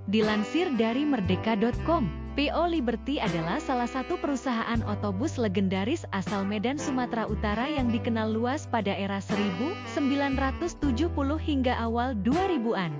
Dilansir dari merdeka.com, PO Liberty adalah salah satu perusahaan otobus legendaris asal Medan, Sumatera Utara yang dikenal luas pada era 1970 hingga awal 2000-an.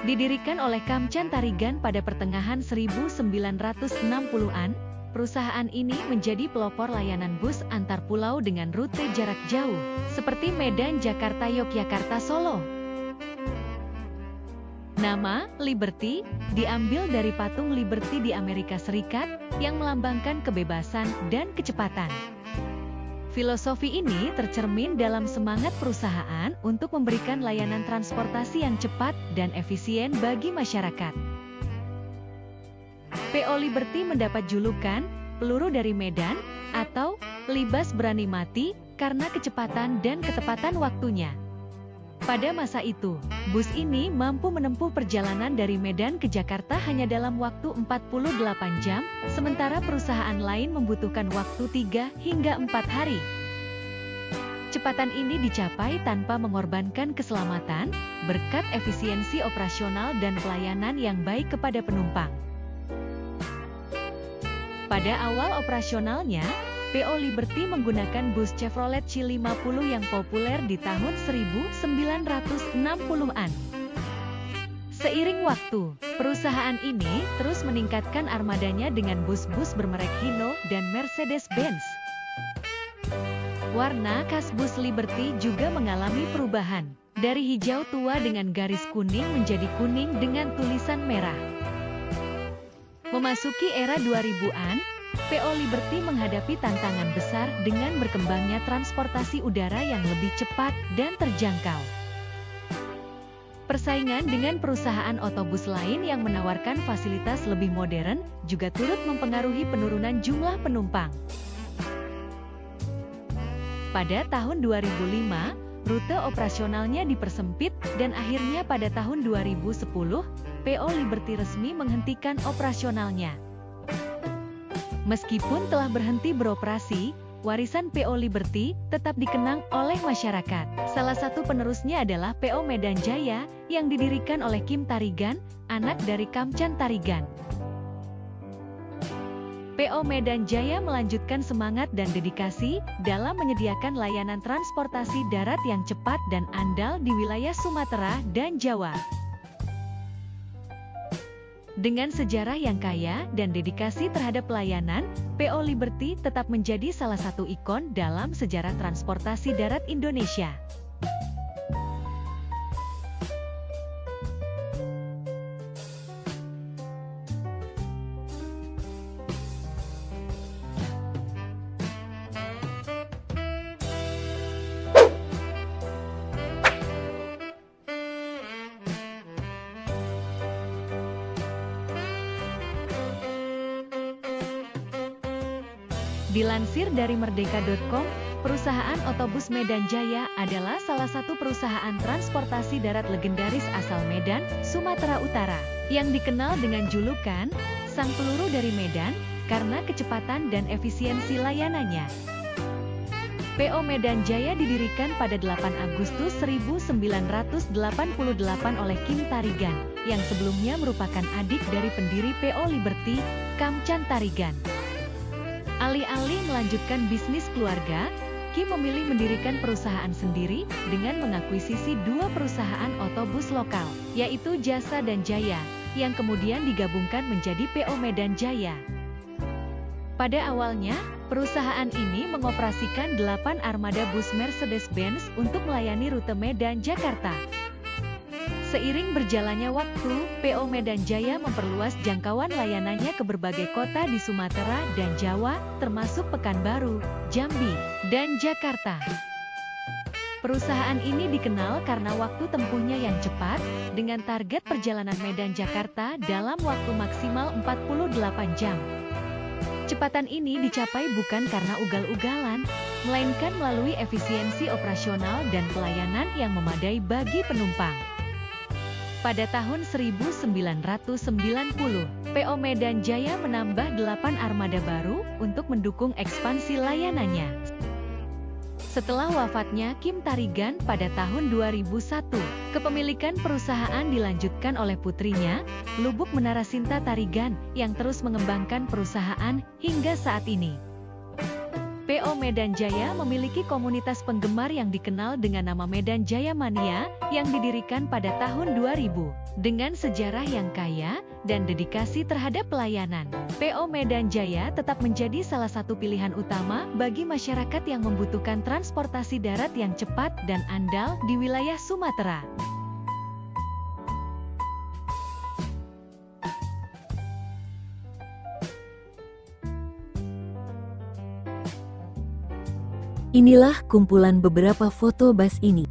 Didirikan oleh Kamcan Tarigan pada pertengahan 1960-an, perusahaan ini menjadi pelopor layanan bus antar pulau dengan rute jarak jauh, seperti Medan, Jakarta, Yogyakarta, Solo. Nama Liberty diambil dari patung Liberty di Amerika Serikat yang melambangkan kebebasan dan kecepatan. Filosofi ini tercermin dalam semangat perusahaan untuk memberikan layanan transportasi yang cepat dan efisien bagi masyarakat. PO Liberty mendapat julukan peluru dari Medan atau libas berani mati karena kecepatan dan ketepatan waktunya. Pada masa itu, bus ini mampu menempuh perjalanan dari Medan ke Jakarta hanya dalam waktu 48 jam, sementara perusahaan lain membutuhkan waktu 3 hingga 4 hari. Kecepatan ini dicapai tanpa mengorbankan keselamatan, berkat efisiensi operasional dan pelayanan yang baik kepada penumpang. Pada awal operasionalnya, PO Liberty menggunakan bus Chevrolet C50 yang populer di tahun 1960-an. Seiring waktu, perusahaan ini terus meningkatkan armadanya dengan bus-bus bermerek Hino dan Mercedes-Benz. Warna khas bus Liberty juga mengalami perubahan, dari hijau tua dengan garis kuning menjadi kuning dengan tulisan merah. Memasuki era 2000-an, PO Liberty menghadapi tantangan besar dengan berkembangnya transportasi udara yang lebih cepat dan terjangkau. Persaingan dengan perusahaan otobus lain yang menawarkan fasilitas lebih modern juga turut mempengaruhi penurunan jumlah penumpang. Pada tahun 2005, rute operasionalnya dipersempit dan akhirnya pada tahun 2010, PO Liberty resmi menghentikan operasionalnya. Meskipun telah berhenti beroperasi, warisan PO Liberty tetap dikenang oleh masyarakat. Salah satu penerusnya adalah PO Medan Jaya yang didirikan oleh Kim Tarigan, anak dari Kamcan Tarigan. PO Medan Jaya melanjutkan semangat dan dedikasi dalam menyediakan layanan transportasi darat yang cepat dan andal di wilayah Sumatera dan Jawa. Dengan sejarah yang kaya dan dedikasi terhadap pelayanan, PO Liberty tetap menjadi salah satu ikon dalam sejarah transportasi darat Indonesia. Dilansir dari merdeka.com, perusahaan otobus Medan Jaya adalah salah satu perusahaan transportasi darat legendaris asal Medan, Sumatera Utara, yang dikenal dengan julukan Sang Peluru dari Medan karena kecepatan dan efisiensi layanannya. PO Medan Jaya didirikan pada 8 Agustus 1988 oleh Kim Tarigan, yang sebelumnya merupakan adik dari pendiri PO Liberty, Kamcan Tarigan. Alih-alih melanjutkan bisnis keluarga, Kim memilih mendirikan perusahaan sendiri dengan mengakuisisi dua perusahaan otobus lokal, yaitu Jasa dan Jaya, yang kemudian digabungkan menjadi PO Medan Jaya. Pada awalnya, perusahaan ini mengoperasikan 8 armada bus Mercedes-Benz untuk melayani rute Medan-Jakarta. Seiring berjalannya waktu, PO Medan Jaya memperluas jangkauan layanannya ke berbagai kota di Sumatera dan Jawa, termasuk Pekanbaru, Jambi, dan Jakarta. Perusahaan ini dikenal karena waktu tempuhnya yang cepat, dengan target perjalanan Medan-Jakarta dalam waktu maksimal 48 jam. Kecepatan ini dicapai bukan karena ugal-ugalan, melainkan melalui efisiensi operasional dan pelayanan yang memadai bagi penumpang. Pada tahun 1990, PO Medan Jaya menambah 8 armada baru untuk mendukung ekspansi layanannya. Setelah wafatnya Kim Tarigan pada tahun 2001, kepemilikan perusahaan dilanjutkan oleh putrinya, Lubuk Menara Sinta Tarigan, yang terus mengembangkan perusahaan hingga saat ini. PO Medan Jaya memiliki komunitas penggemar yang dikenal dengan nama Medan Jaya Mania, yang didirikan pada tahun 2000. Dengan sejarah yang kaya dan dedikasi terhadap pelayanan, PO Medan Jaya tetap menjadi salah satu pilihan utama bagi masyarakat yang membutuhkan transportasi darat yang cepat dan andal di wilayah Sumatera. Inilah kumpulan beberapa foto bus ini.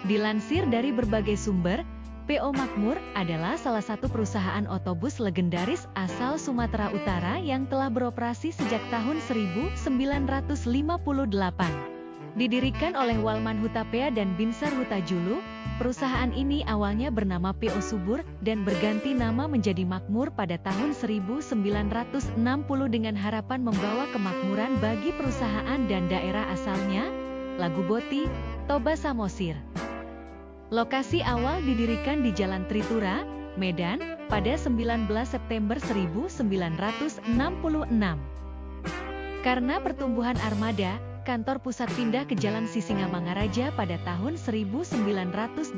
Dilansir dari berbagai sumber, PO Makmur adalah salah satu perusahaan otobus legendaris asal Sumatera Utara yang telah beroperasi sejak tahun 1958. Didirikan oleh Walman Hutapea dan Binsar Hutajulu, perusahaan ini awalnya bernama PO Subur dan berganti nama menjadi Makmur pada tahun 1960 dengan harapan membawa kemakmuran bagi perusahaan dan daerah asalnya, Laguboti, Toba Samosir. Lokasi awal didirikan di Jalan Tritura, Medan, pada 19 September 1966. Karena pertumbuhan armada, kantor pusat pindah ke Jalan Sisingamangaraja pada tahun 1981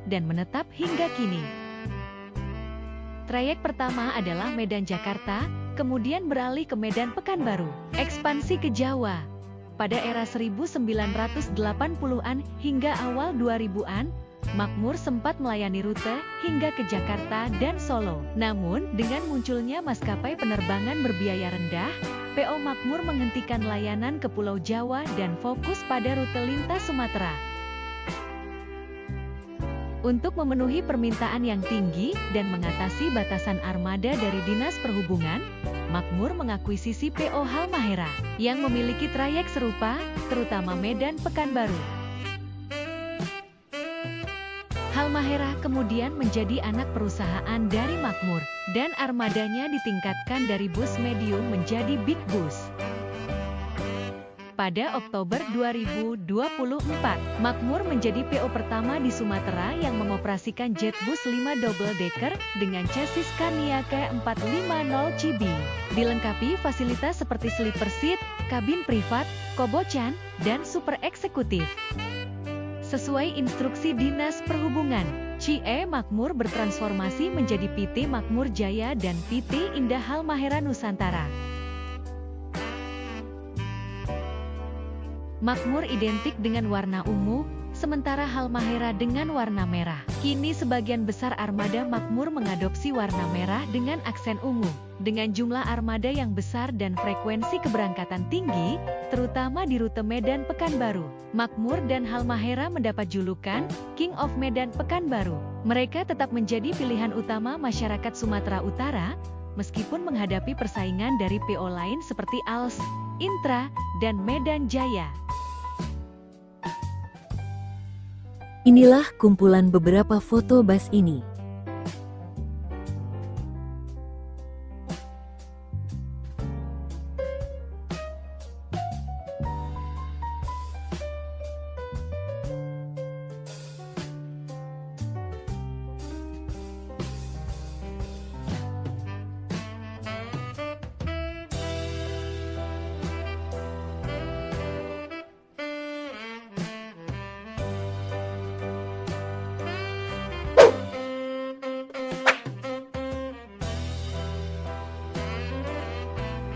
dan menetap hingga kini. Trayek pertama adalah Medan Jakarta, kemudian beralih ke Medan Pekanbaru. Ekspansi ke Jawa. Pada era 1980-an hingga awal 2000-an, Makmur sempat melayani rute hingga ke Jakarta dan Solo. Namun, dengan munculnya maskapai penerbangan berbiaya rendah, PO Makmur menghentikan layanan ke Pulau Jawa dan fokus pada rute lintas Sumatera. Untuk memenuhi permintaan yang tinggi dan mengatasi batasan armada dari Dinas Perhubungan, Makmur mengakuisisi PO Halmahera yang memiliki trayek serupa, terutama Medan Pekanbaru. Halmahera kemudian menjadi anak perusahaan dari Makmur, dan armadanya ditingkatkan dari bus medium menjadi big bus. Pada Oktober 2024, Makmur menjadi PO pertama di Sumatera yang mengoperasikan Jetbus 5 double decker dengan chassis Scania K450 CB. Dilengkapi fasilitas seperti sleeper seat, kabin privat, kobocan, dan super eksekutif. Sesuai instruksi Dinas Perhubungan, CIE Makmur bertransformasi menjadi PT Makmur Jaya dan PT Indah Halmahera Nusantara. Makmur identik dengan warna ungu, sementara Halmahera dengan warna merah. Kini sebagian besar armada Makmur mengadopsi warna merah dengan aksen ungu. Dengan jumlah armada yang besar dan frekuensi keberangkatan tinggi, terutama di rute Medan Pekanbaru, Makmur dan Halmahera mendapat julukan King of Medan Pekanbaru. Mereka tetap menjadi pilihan utama masyarakat Sumatera Utara, meskipun menghadapi persaingan dari PO lain seperti ALS, Intra, dan Medan Jaya. Inilah kumpulan beberapa foto bus ini.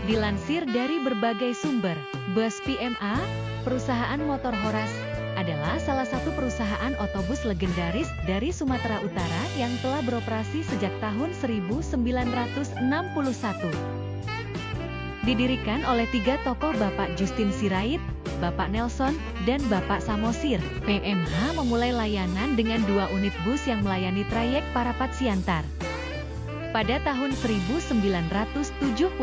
Dilansir dari berbagai sumber, Bus PMA, perusahaan motor Horas, adalah salah satu perusahaan otobus legendaris dari Sumatera Utara yang telah beroperasi sejak tahun 1961. Didirikan oleh 3 tokoh Bapak Justin Sirait, Bapak Nelson, dan Bapak Samosir. PMH memulai layanan dengan 2 unit bus yang melayani trayek Parapat Siantar. Pada tahun 1977,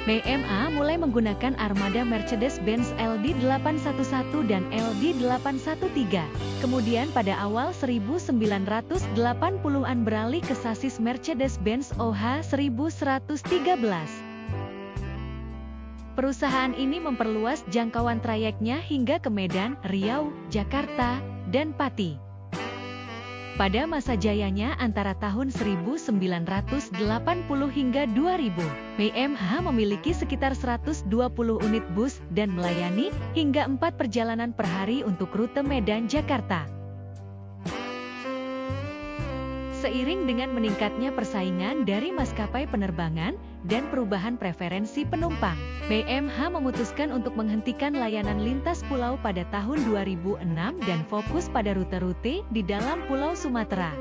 PMA mulai menggunakan armada Mercedes-Benz LD811 dan LD813. Kemudian pada awal 1980-an beralih ke sasis Mercedes-Benz OH1113. Perusahaan ini memperluas jangkauan trayeknya hingga ke Medan, Riau, Jakarta, dan Pati. Pada masa jayanya antara tahun 1980 hingga 2000, PMH memiliki sekitar 120 unit bus dan melayani hingga 4 perjalanan per hari untuk rute Medan-Jakarta. Seiring dengan meningkatnya persaingan dari maskapai penerbangan dan perubahan preferensi penumpang, PMH memutuskan untuk menghentikan layanan lintas pulau pada tahun 2006 dan fokus pada rute-rute di dalam Pulau Sumatera.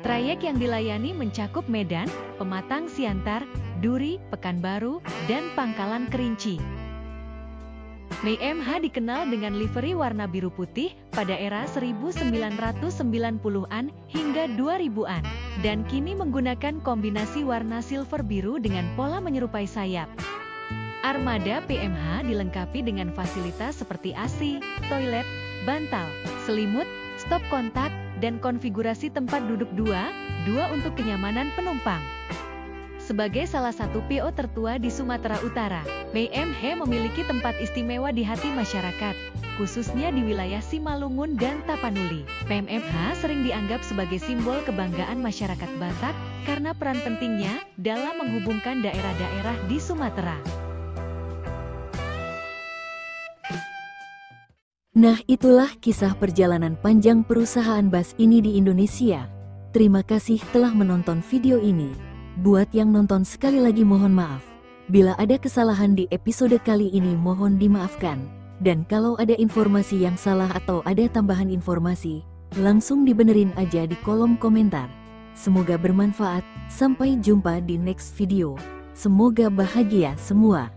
Trayek yang dilayani mencakup Medan, Pematang Siantar, Duri, Pekanbaru, dan Pangkalan Kerinci. PMH dikenal dengan livery warna biru putih pada era 1990-an hingga 2000-an, dan kini menggunakan kombinasi warna silver biru dengan pola menyerupai sayap. Armada PMH dilengkapi dengan fasilitas seperti AC, toilet, bantal, selimut, stop kontak, dan konfigurasi tempat duduk dua untuk kenyamanan penumpang. Sebagai salah satu PO tertua di Sumatera Utara, PMH memiliki tempat istimewa di hati masyarakat, khususnya di wilayah Simalungun dan Tapanuli. PMH sering dianggap sebagai simbol kebanggaan masyarakat Batak karena peran pentingnya dalam menghubungkan daerah-daerah di Sumatera. Nah, itulah kisah perjalanan panjang perusahaan bus ini di Indonesia. Terima kasih telah menonton video ini. Buat yang nonton sekali lagi mohon maaf. Bila ada kesalahan di episode kali ini mohon dimaafkan. Dan kalau ada informasi yang salah atau ada tambahan informasi, langsung dibenerin aja di kolom komentar. Semoga bermanfaat, sampai jumpa di next video. Semoga bahagia semua.